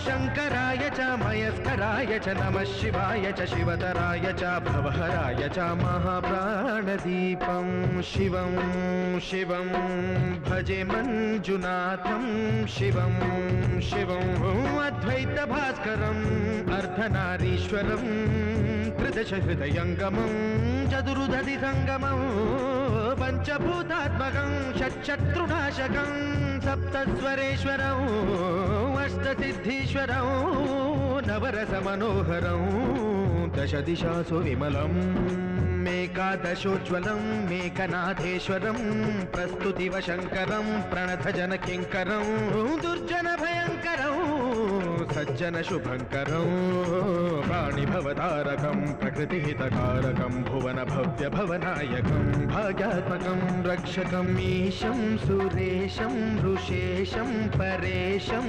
शङ्कराय च मयस्कराय च नमः शिवाय च शिवतराय च भवहराय च महाप्राणदीपं शिवं शिवं भजे मञ्जुनाथं शिवं शिवं अद्वैतभास्करम् अर्धनारीश्वरं त्रिदशहृदयङ्गमं चतुर्दधिसङ्गमं पञ्चभूतात्मकं षट्शत्रुनाशकं सप्तस्वरेश्वरं अष्टसिद्धीश्वरं नवरसमनोहरं दशदिशासु विमलम् मेकादशोज्ज्वलं मेकनाथेश्वरं प्रस्तुतिवशङ्करं प्रणतजनकिङ्करं दुर्जनभयङ्करं सज्जनशुभङ्करं प्राणिभवतारकं प्रकृतिहितकारकं भुवनभव्यभवनायकं भाग्यात्मकं रक्षकम् ईशं सुरेशं ऋषेशं परेशं